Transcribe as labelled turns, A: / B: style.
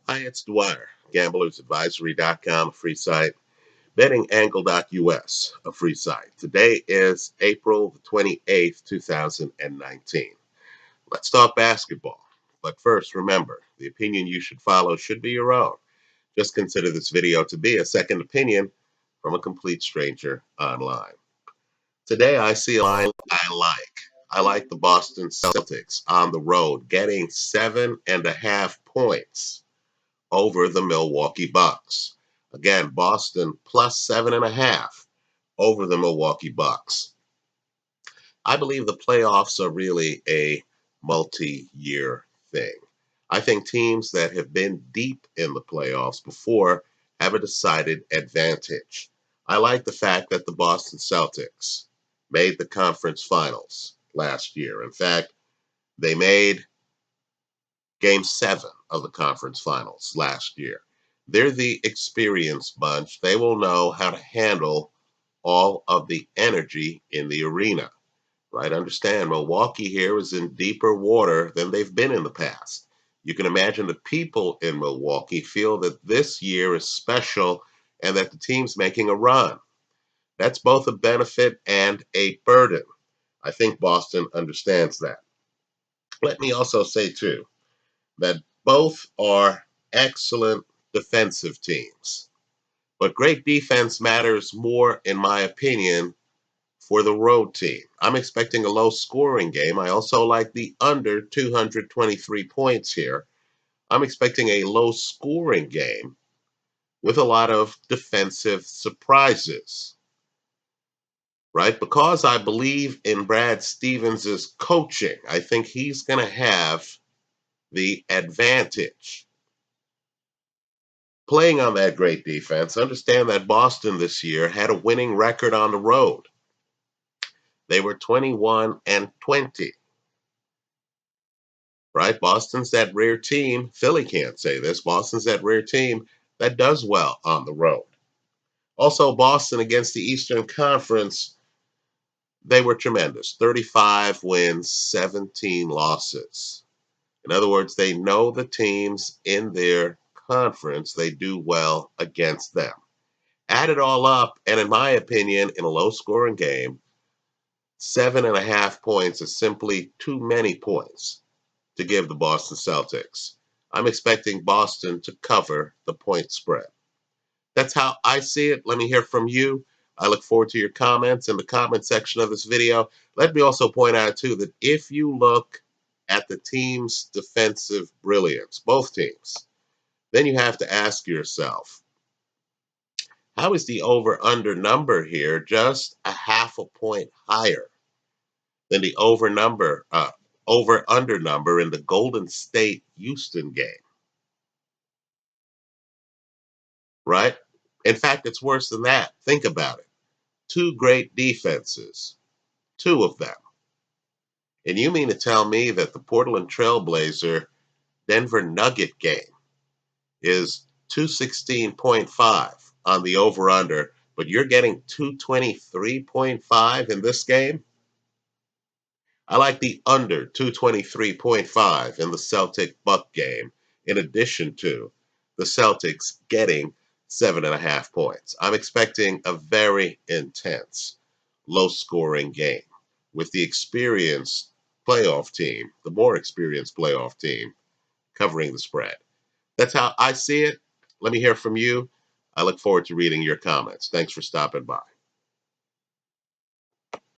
A: Hi, it's Dwyer, gamblersadvisory.com, a free site, bettingangle.us, a free site. Today is April the 28th, 2019. Let's talk basketball. But first, remember, the opinion you should follow should be your own. Just consider this video to be a second opinion from a complete stranger online. Today, I see a line I like. I like the Boston Celtics on the road getting 7.5 points over the Milwaukee Bucks. Again, Boston plus 7.5 over the Milwaukee Bucks. I believe the playoffs are really a multi-year thing. I think teams that have been deep in the playoffs before have a decided advantage. I like the fact that the Boston Celtics made the conference finals last year. In fact, they made Game 7 of the conference finals last year. They're the experienced bunch. They will know how to handle all of the energy in the arena, right? Understand, Milwaukee here is in deeper water than they've been in the past. You can imagine the people in Milwaukee feel that this year is special and that the team's making a run. That's both a benefit and a burden. I think Boston understands that. Let me also say, too, that both are excellent defensive teams. But great defense matters more, in my opinion, for the road team. I'm expecting a low scoring game. I also like the under 223 points here. I'm expecting a low scoring game with a lot of defensive surprises, right? Because I believe in Brad Stevens' coaching, I think he's going to have the advantage playing on that great defense. Understand that Boston this year had a winning record on the road. They were 21-20, right? Boston's that rare team. Philly can't say this. Boston's that rare team that does well on the road. Also, Boston against the Eastern Conference, they were tremendous. 35 wins, 17 losses. In other words, they know the teams in their conference. They do well against them. Add it all up, and in my opinion, in a low-scoring game, 7.5 points is simply too many points to give the Boston Celtics. I'm expecting Boston to cover the point spread. That's how I see it. Let me hear from you. I look forward to your comments in the comment section of this video. Let me also point out, too, that if you look at the team's defensive brilliance, both teams, then you have to ask yourself, how is the over-under number here just a half a point higher than the over-under number in the Golden State Houston game, right? In fact, it's worse than that. Think about it. Two great defenses, two of them. And you mean to tell me that the Portland Trailblazer Denver Nugget game is 216.5 on the over-under, but you're getting 223.5 in this game? I like the under 223.5 in the Celtic Buck game, in addition to the Celtics getting 7.5 points. I'm expecting a very intense, low-scoring game with the experienced playoff team, the more experienced playoff team, covering the spread. That's how I see it. Let me hear from you. I look forward to reading your comments. Thanks for stopping by.